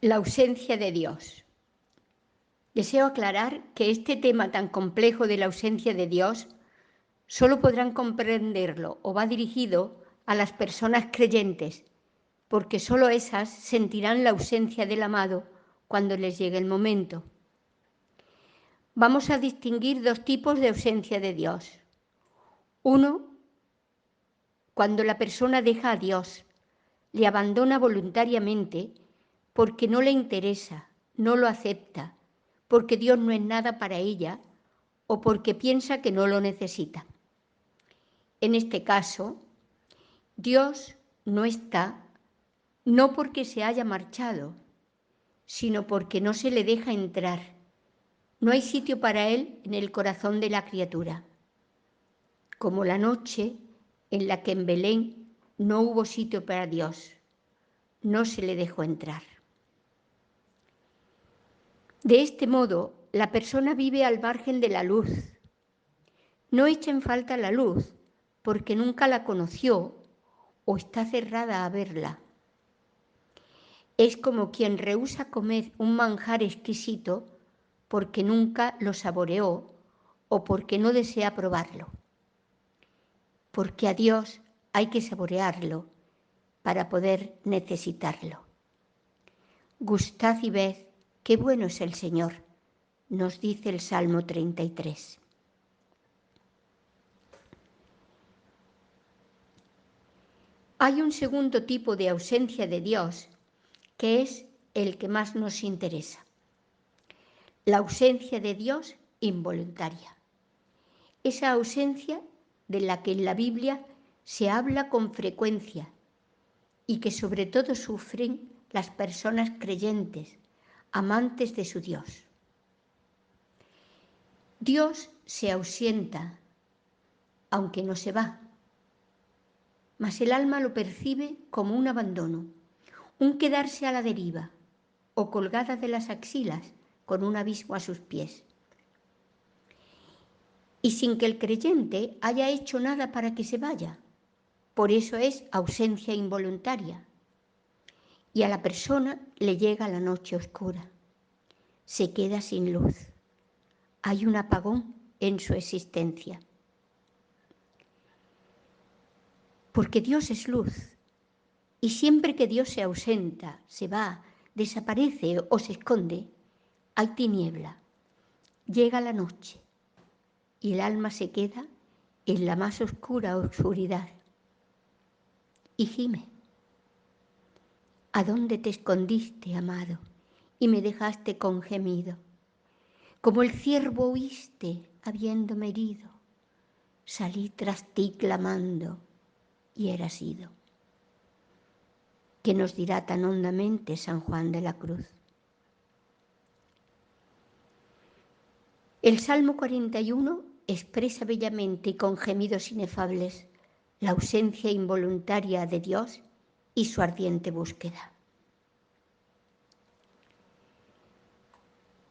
La ausencia de Dios. Deseo aclarar que este tema tan complejo de la ausencia de Dios solo podrán comprenderlo o va dirigido a las personas creyentes, porque solo esas sentirán la ausencia del amado cuando les llegue el momento. Vamos a distinguir dos tipos de ausencia de Dios. Uno, cuando la persona deja a Dios, le abandona voluntariamente porque no le interesa, no lo acepta, porque Dios no es nada para ella o porque piensa que no lo necesita. En este caso, Dios no está, no porque se haya marchado, sino porque no se le deja entrar. No hay sitio para Él en el corazón de la criatura. Como la noche en la que en Belén no hubo sitio para Dios, no se le dejó entrar. De este modo, la persona vive al margen de la luz. No echa en falta la luz porque nunca la conoció o está cerrada a verla. Es como quien rehúsa comer un manjar exquisito porque nunca lo saboreó o porque no desea probarlo. Porque a Dios hay que saborearlo para poder necesitarlo. Gustad y ved qué bueno es el Señor, nos dice el Salmo 33. Hay un segundo tipo de ausencia de Dios, que es el que más nos interesa. La ausencia de Dios involuntaria. Esa ausencia de la que en la Biblia se habla con frecuencia y que sobre todo sufren las personas creyentes, amantes de su Dios. Dios se ausenta, aunque no se va, mas el alma lo percibe como un abandono, un quedarse a la deriva o colgada de las axilas con un abismo a sus pies. Y sin que el creyente haya hecho nada para que se vaya. Por eso es ausencia involuntaria. Y a la persona le llega la noche oscura. Se queda sin luz. Hay un apagón en su existencia. Porque Dios es luz. Y siempre que Dios se ausenta, se va, desaparece o se esconde, hay tiniebla. Llega la noche y el alma se queda en la más oscura oscuridad y gime. ¿A dónde te escondiste, amado, y me dejaste con gemido? Como el ciervo huiste, habiéndome herido, salí tras ti clamando y eras ido. ¿Qué nos dirá tan hondamente San Juan de la Cruz? El Salmo 41 expresa bellamente y con gemidos inefables la ausencia involuntaria de Dios y su ardiente búsqueda.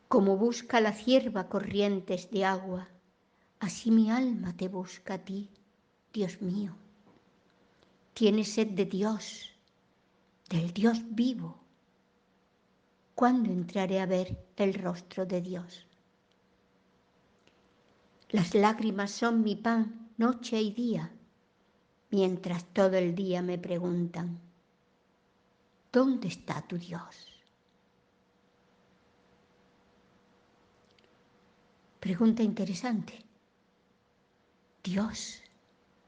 Como busca la cierva corrientes de agua, así mi alma te busca a ti, Dios mío. Tiene sed de Dios, del Dios vivo. ¿Cuándo entraré a ver el rostro de Dios? Las lágrimas son mi pan noche y día, mientras todo el día me preguntan, ¿dónde está tu Dios? Pregunta interesante. Dios,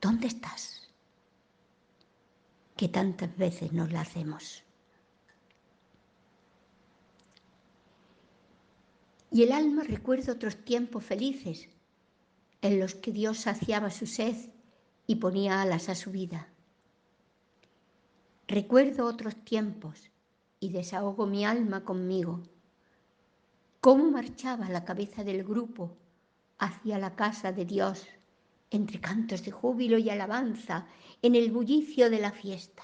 ¿dónde estás? Que tantas veces nos la hacemos. Y el alma recuerda otros tiempos felices en los que Dios saciaba su sed y ponía alas a su vida. Recuerdo otros tiempos y desahogo mi alma conmigo. Cómo marchaba la cabeza del grupo hacia la casa de Dios, entre cantos de júbilo y alabanza, en el bullicio de la fiesta.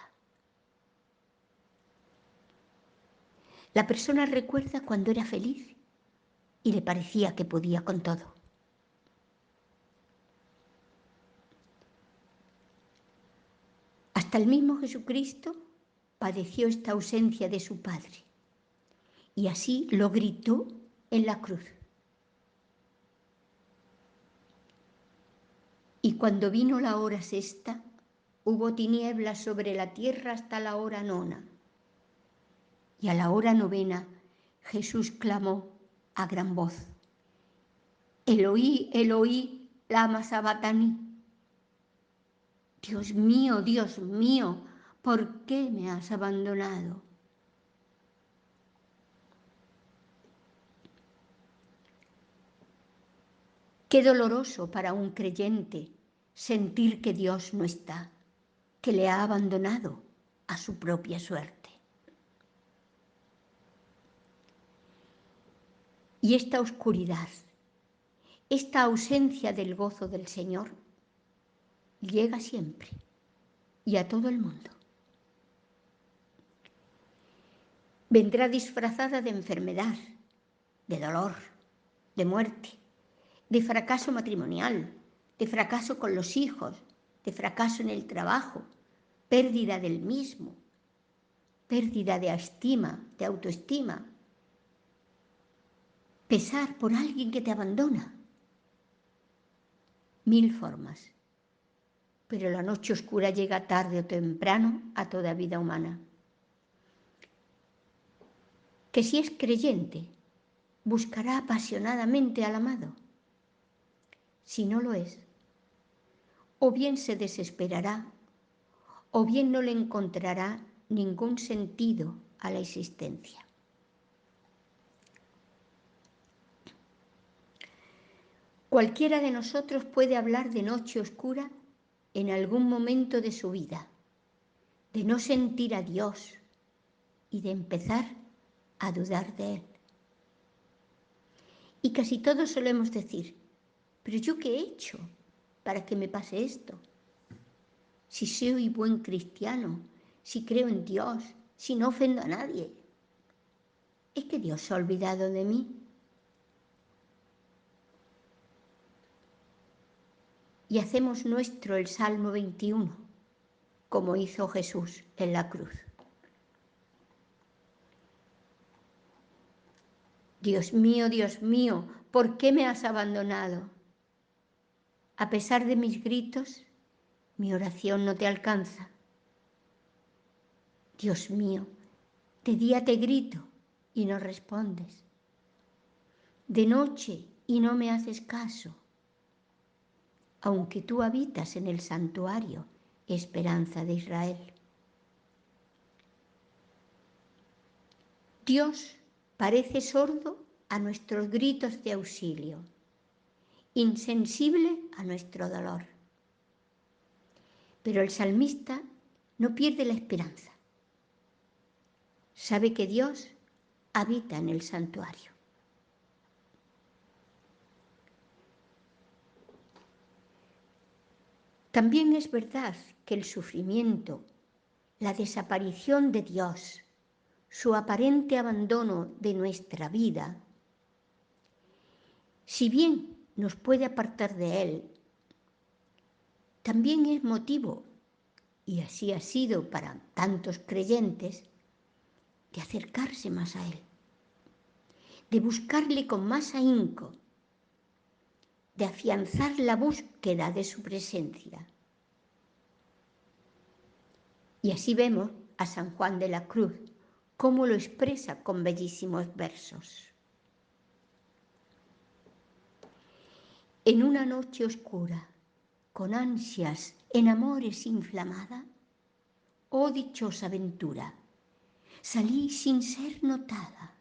La persona recuerda cuando era feliz y le parecía que podía con todo. Hasta el mismo Jesucristo padeció esta ausencia de su Padre. Y así lo gritó en la cruz. Y cuando vino la hora sexta, hubo tinieblas sobre la tierra hasta la hora nona. Y a la hora novena, Jesús clamó a gran voz: Eloí, Eloí, lama sabactani. Dios mío, ¿por qué me has abandonado? Qué doloroso para un creyente sentir que Dios no está, que le ha abandonado a su propia suerte. Y esta oscuridad, esta ausencia del gozo del Señor, llega siempre y a todo el mundo. Vendrá disfrazada de enfermedad, de dolor, de muerte, de fracaso matrimonial, de fracaso con los hijos, de fracaso en el trabajo, pérdida del mismo, pérdida de estima, de autoestima, pesar por alguien que te abandona. 1000 formas. Pero la noche oscura llega tarde o temprano a toda vida humana. Que si es creyente, buscará apasionadamente al amado. Si no lo es, o bien se desesperará, o bien no le encontrará ningún sentido a la existencia. Cualquiera de nosotros puede hablar de noche oscura en algún momento de su vida, de no sentir a Dios y de empezar a dudar de Él. Y casi todos solemos decir: ¿pero yo qué he hecho para que me pase esto? Si soy buen cristiano, si creo en Dios, si no ofendo a nadie. ¿Es que Dios se ha olvidado de mí? Y hacemos nuestro el Salmo 21, como hizo Jesús en la cruz. Dios mío, ¿por qué me has abandonado? A pesar de mis gritos, mi oración no te alcanza. Dios mío, de día te grito y no respondes. De noche y no me haces caso. Aunque tú habitas en el santuario, esperanza de Israel. Dios parece sordo a nuestros gritos de auxilio, insensible a nuestro dolor. Pero el salmista no pierde la esperanza. Sabe que Dios habita en el santuario. También es verdad que el sufrimiento, la desaparición de Dios, su aparente abandono de nuestra vida, si bien nos puede apartar de Él, también es motivo, y así ha sido para tantos creyentes, de acercarse más a Él, de buscarle con más ahínco, de afianzar la búsqueda de su presencia. Y así vemos a San Juan de la Cruz, cómo lo expresa con bellísimos versos. En una noche oscura, con ansias en amores inflamada, oh dichosa aventura, salí sin ser notada,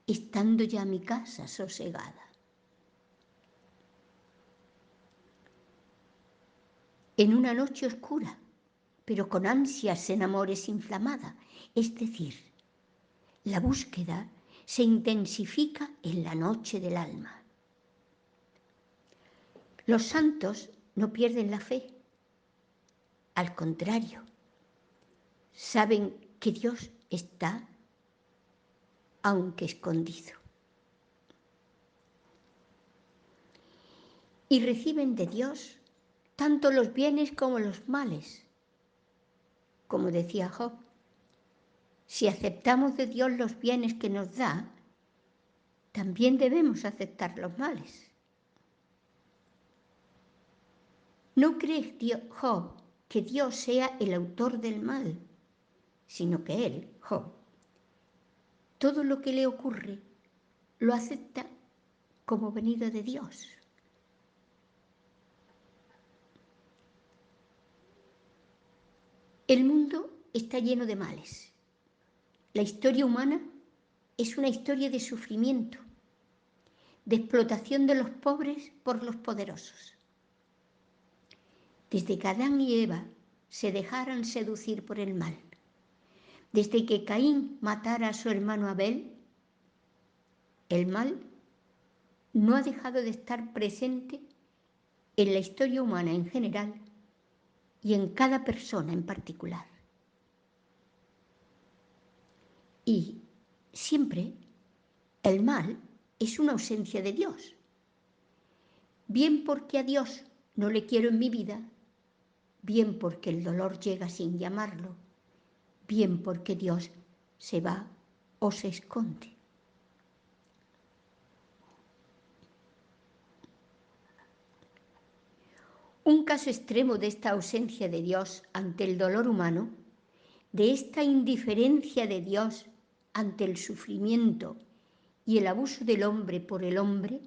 estando ya mi casa sosegada. En una noche oscura, pero con ansias en amores inflamada, es decir, la búsqueda se intensifica en la noche del alma. Los santos no pierden la fe, al contrario, saben que Dios está, aunque escondido. Y reciben de Dios tanto los bienes como los males. Como decía Job, Si aceptamos de Dios los bienes que nos da, también debemos aceptar los males. No cree Job que Dios sea el autor del mal, sino que él, Job, todo lo que le ocurre lo acepta como venido de Dios. El mundo está lleno de males. La historia humana es una historia de sufrimiento, de explotación de los pobres por los poderosos. Desde que Adán y Eva se dejaran seducir por el mal, desde que Caín matara a su hermano Abel, el mal no ha dejado de estar presente en la historia humana en general y en cada persona en particular. Y siempre el mal es una ausencia de Dios. Bien porque a Dios no le quiero en mi vida, bien porque el dolor llega sin llamarlo, bien porque Dios se va o se esconde. Un caso extremo de esta ausencia de Dios ante el dolor humano, de esta indiferencia de Dios ante el sufrimiento y el abuso del hombre por el hombre,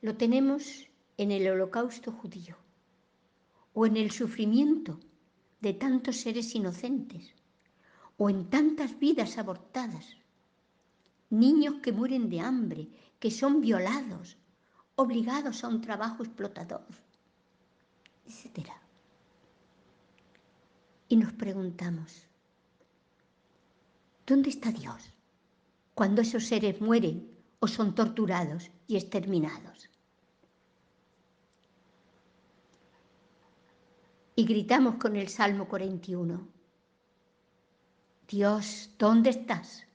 lo tenemos en el Holocausto judío o en el sufrimiento de tantos seres inocentes o en tantas vidas abortadas, niños que mueren de hambre, que son violados, obligados a un trabajo explotador, etc. Y nos preguntamos, ¿dónde está Dios cuando esos seres mueren o son torturados y exterminados? Y gritamos con el Salmo 41, Dios, ¿dónde estás?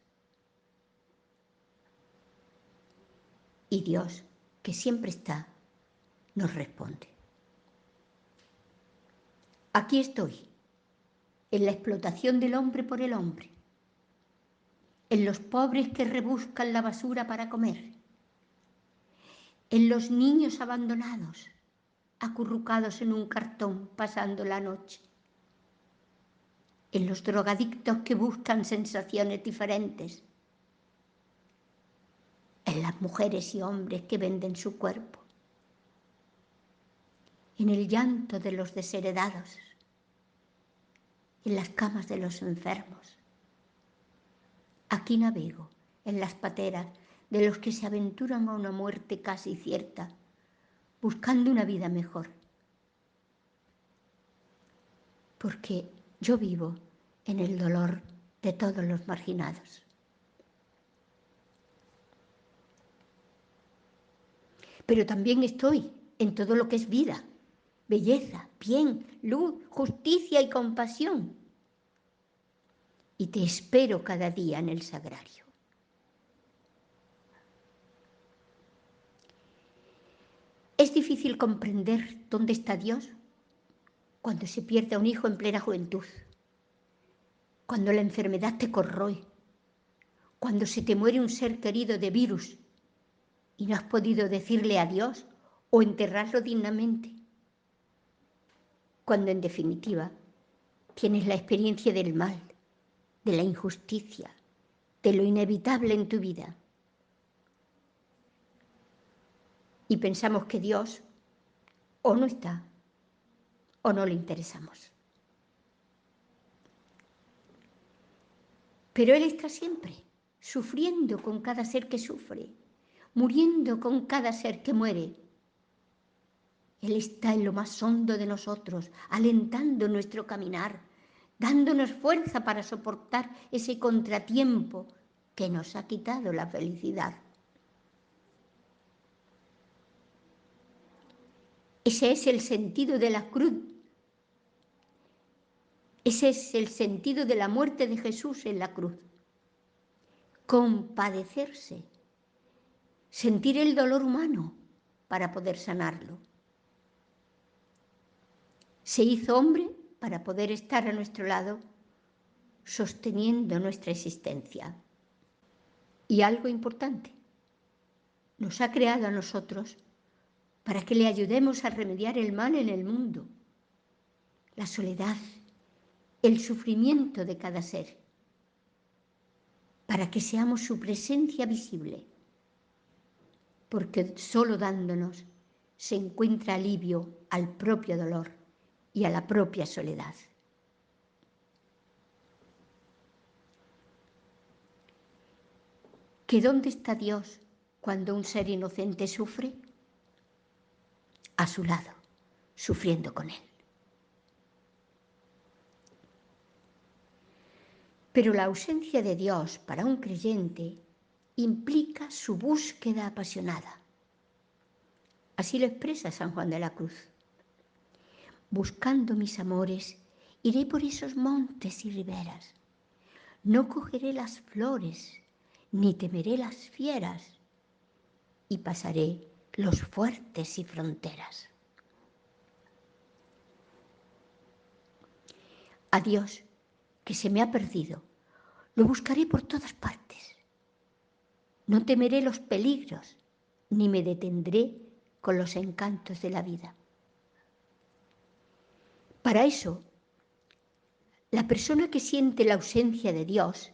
Y Dios, que siempre está, nos responde. Aquí estoy, en la explotación del hombre por el hombre, en los pobres que rebuscan la basura para comer, en los niños abandonados, acurrucados en un cartón pasando la noche, en los drogadictos que buscan sensaciones diferentes, en las mujeres y hombres que venden su cuerpo, en el llanto de los desheredados, en las camas de los enfermos. Aquí navego en las pateras de los que se aventuran a una muerte casi cierta, buscando una vida mejor. Porque yo vivo en el dolor de todos los marginados. Pero también estoy en todo lo que es vida, belleza, bien, luz, justicia y compasión. Y te espero cada día en el sagrario. ¿Es difícil comprender dónde está Dios? Cuando se pierde a un hijo en plena juventud, cuando la enfermedad te corroe, cuando se te muere un ser querido de virus y no has podido decirle adiós o enterrarlo dignamente, cuando en definitiva tienes la experiencia del mal, de la injusticia, de lo inevitable en tu vida. Y pensamos que Dios o no está o no le interesamos. Pero Él está siempre, sufriendo con cada ser que sufre, muriendo con cada ser que muere. Él está en lo más hondo de nosotros, alentando nuestro caminar, dándonos fuerza para soportar ese contratiempo que nos ha quitado la felicidad. Ese es el sentido de la cruz. Ese es el sentido de la muerte de Jesús en la cruz. Compadecerse, sentir el dolor humano para poder sanarlo. Se hizo hombre para poder estar a nuestro lado sosteniendo nuestra existencia. Y algo importante, nos ha creado a nosotros para que le ayudemos a remediar el mal en el mundo, la soledad, el sufrimiento de cada ser, para que seamos su presencia visible, porque solo dándonos se encuentra alivio al propio dolor y a la propia soledad. ¿Que dónde está Dios cuando un ser inocente sufre? A su lado, sufriendo con él. Pero la ausencia de Dios para un creyente implica su búsqueda apasionada. Así lo expresa San Juan de la Cruz. Buscando mis amores, iré por esos montes y riberas. No cogeré las flores, ni temeré las fieras, y pasaré los fuertes y fronteras. A Dios, que se me ha perdido, lo buscaré por todas partes. No temeré los peligros, ni me detendré con los encantos de la vida. Para eso, la persona que siente la ausencia de Dios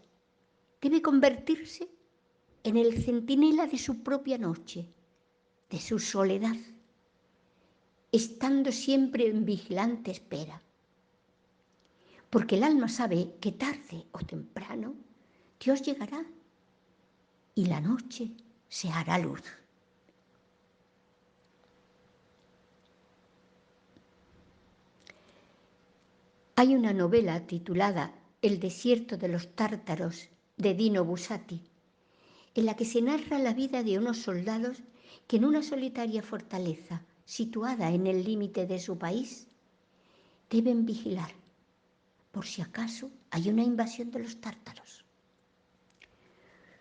debe convertirse en el centinela de su propia noche, de su soledad, estando siempre en vigilante espera. Porque el alma sabe que tarde o temprano Dios llegará y la noche se hará luz. Hay una novela titulada El desierto de los tártaros de Dino Buzzati, en la que se narra la vida de unos soldados que en una solitaria fortaleza situada en el límite de su país deben vigilar por si acaso hay una invasión de los tártaros.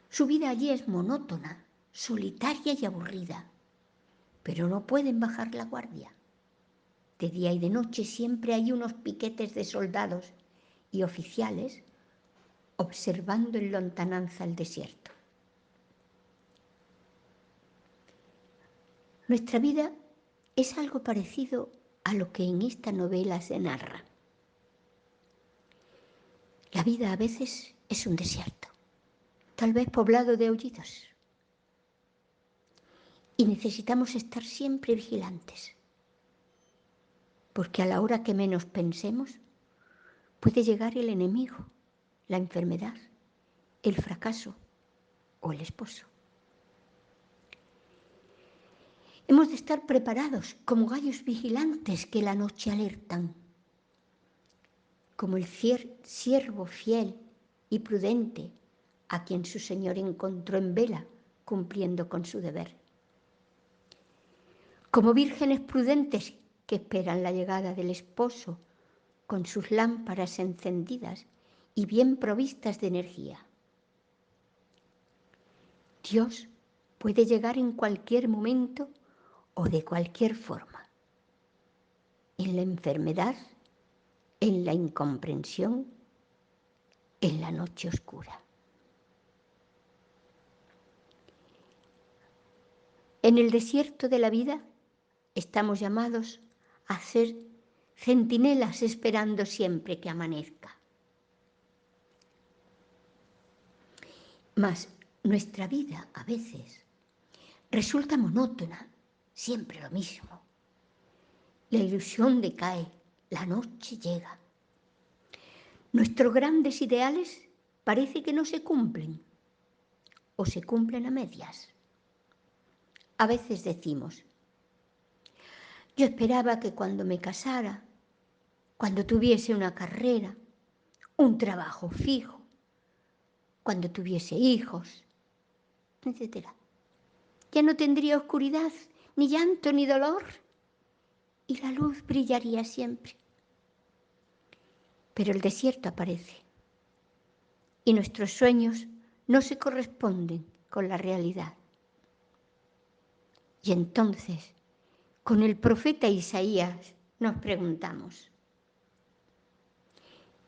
Su vida allí es monótona, solitaria y aburrida, pero no pueden bajar la guardia. De día y de noche siempre hay unos piquetes de soldados y oficiales observando en lontananza el desierto. Nuestra vida es algo parecido a lo que en esta novela se narra. La vida a veces es un desierto, tal vez poblado de aullidos. Y necesitamos estar siempre vigilantes, porque a la hora que menos pensemos puede llegar el enemigo, la enfermedad, el fracaso o el esposo. Hemos de estar preparados como gallos vigilantes que la noche alertan, como el siervo fiel y prudente a quien su señor encontró en vela cumpliendo con su deber. Como vírgenes prudentes que esperan la llegada del esposo con sus lámparas encendidas y bien provistas de energía. Dios puede llegar en cualquier momento o de cualquier forma. En la enfermedad, en la incomprensión, en la noche oscura. En el desierto de la vida estamos llamados a ser centinelas esperando siempre que amanezca. Mas nuestra vida a veces resulta monótona, siempre lo mismo. La ilusión decae, la noche llega. Nuestros grandes ideales parece que no se cumplen o se cumplen a medias. A veces decimos, yo esperaba que cuando me casara, cuando tuviese una carrera, un trabajo fijo, cuando tuviese hijos, etc. Ya no tendría oscuridad, ni llanto, ni dolor, y la luz brillaría siempre. Pero el desierto aparece, y nuestros sueños no se corresponden con la realidad. Y entonces, con el profeta Isaías nos preguntamos,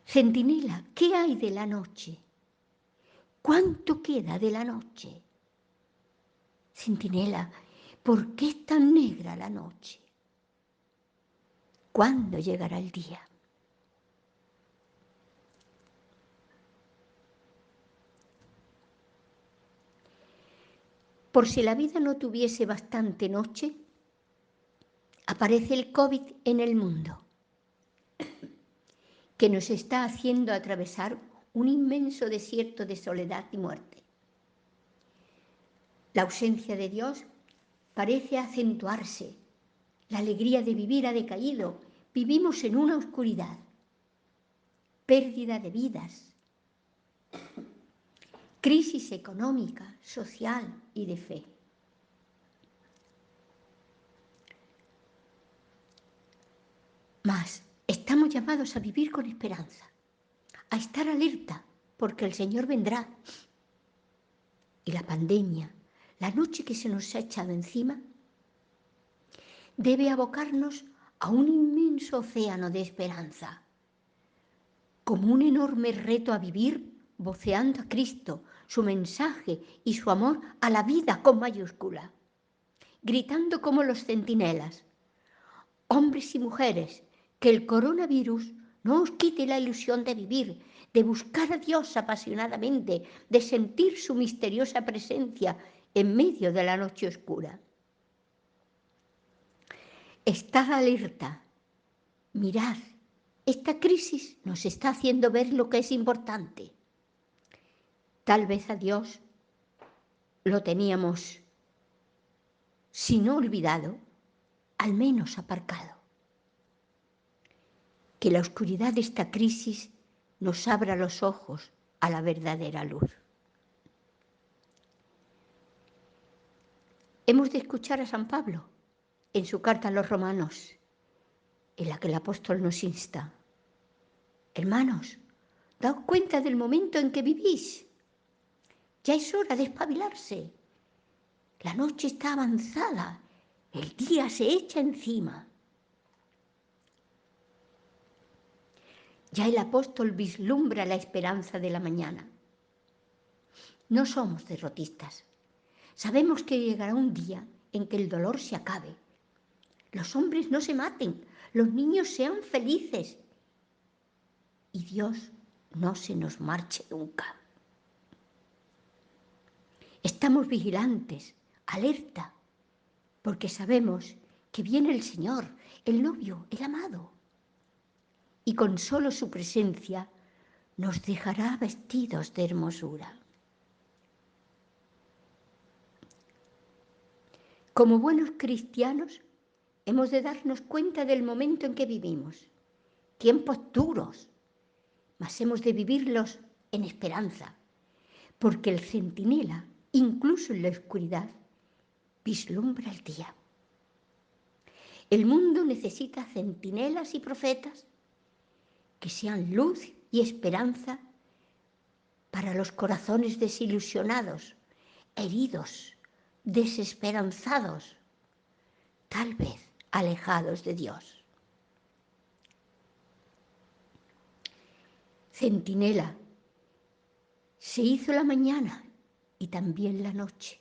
Centinela, ¿qué hay de la noche? ¿Cuánto queda de la noche? Centinela, ¿por qué es tan negra la noche? ¿Cuándo llegará el día? Por si la vida no tuviese bastante noche, aparece el COVID en el mundo, que nos está haciendo atravesar un inmenso desierto de soledad y muerte. La ausencia de Dios parece acentuarse. La alegría de vivir ha decaído. Vivimos en una oscuridad. Pérdida de vidas. Crisis económica, social y de fe. Mas estamos llamados a vivir con esperanza, a estar alerta, porque el Señor vendrá. Y la pandemia, la noche que se nos ha echado encima, debe abocarnos a un inmenso océano de esperanza, como un enorme reto a vivir voceando a Cristo, su mensaje y su amor a la vida con mayúscula, gritando como los centinelas: hombres y mujeres, que el coronavirus no os quite la ilusión de vivir, de buscar a Dios apasionadamente, de sentir su misteriosa presencia en medio de la noche oscura. Estad alerta, mirad, esta crisis nos está haciendo ver lo que es importante. Tal vez a Dios lo teníamos, si no olvidado, al menos aparcado. Que la oscuridad de esta crisis nos abra los ojos a la verdadera luz. Hemos de escuchar a San Pablo en su carta a los romanos, en la que el apóstol nos insta: hermanos, daos cuenta del momento en que vivís. Ya es hora de espabilarse. La noche está avanzada, el día se echa encima. Ya el apóstol vislumbra la esperanza de la mañana. No somos derrotistas. Sabemos que llegará un día en que el dolor se acabe. Los hombres no se maten, los niños sean felices y Dios no se nos marche nunca. Estamos vigilantes, alerta, porque sabemos que viene el Señor, el novio, el amado, y con solo su presencia nos dejará vestidos de hermosura. Como buenos cristianos, hemos de darnos cuenta del momento en que vivimos. Tiempos duros, mas hemos de vivirlos en esperanza, porque el centinela, incluso en la oscuridad, vislumbra el día. El mundo necesita centinelas y profetas que sean luz y esperanza para los corazones desilusionados, heridos, desesperanzados, tal vez alejados de Dios. Centinela, se hizo la mañana y también la noche.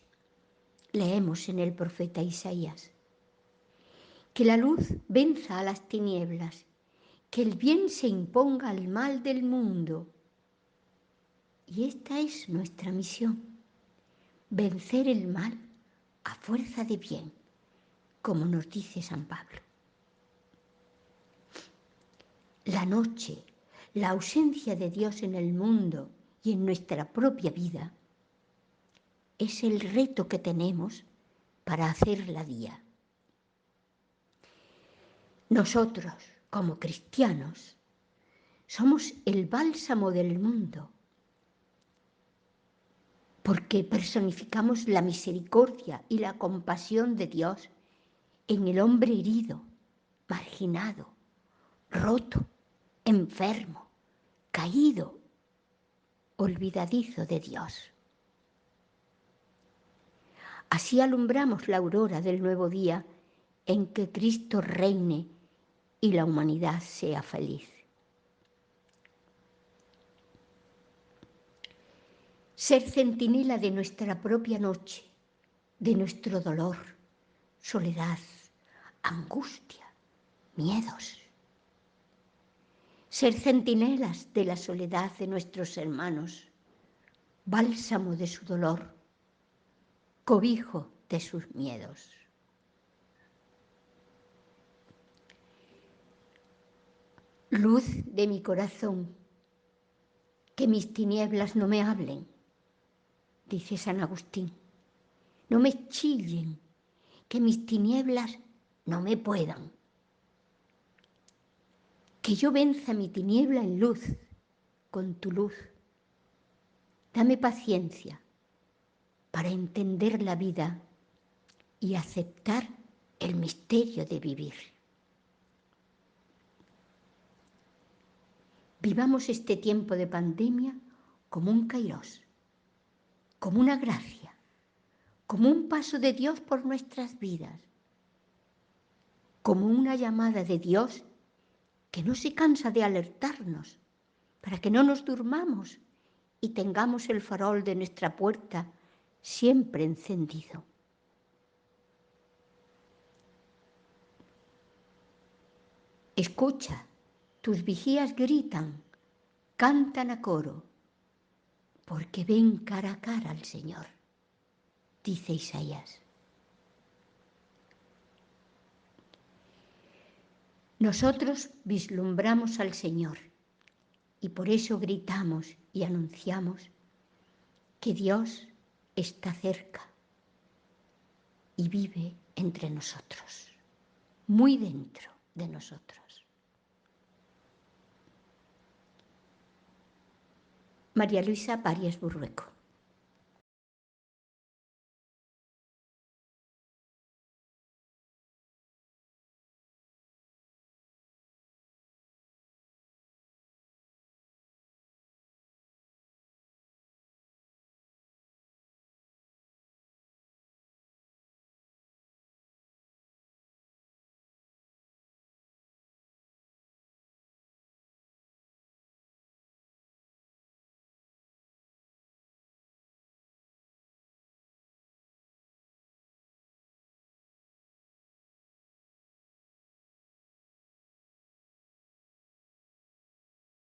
Leemos en el profeta Isaías: que la luz venza a las tinieblas, que el bien se imponga al mal del mundo. Y esta es nuestra misión: vencer el mal a fuerza de bien, como nos dice San Pablo. La noche, la ausencia de Dios en el mundo y en nuestra propia vida, es el reto que tenemos para hacerla día. Nosotros, como cristianos, somos el bálsamo del mundo, porque personificamos la misericordia y la compasión de Dios en el hombre herido, marginado, roto, enfermo, caído, olvidadizo de Dios. Así alumbramos la aurora del nuevo día en que Cristo reine y la humanidad sea feliz. ser centinela de nuestra propia noche, de nuestro dolor, soledad, angustia, miedos. Ser centinelas de la soledad de nuestros hermanos, bálsamo de su dolor, cobijo de sus miedos. Luz de mi corazón, que mis tinieblas no me hablen, dice San Agustín. No me chillen, que mis tinieblas no me puedan. Que yo venza mi tiniebla en luz, con tu luz. Dame paciencia para entender la vida y aceptar el misterio de vivir. Vivamos este tiempo de pandemia como un kairós, como una gracia, como un paso de Dios por nuestras vidas, como una llamada de Dios que no se cansa de alertarnos para que no nos durmamos y tengamos el farol de nuestra puerta siempre encendido. Escucha, tus vigías gritan, cantan a coro, porque ven cara a cara al Señor, dice Isaías. Nosotros vislumbramos al Señor y por eso gritamos y anunciamos que Dios está cerca y vive entre nosotros, muy dentro de nosotros. María Luisa Parias Burrueco.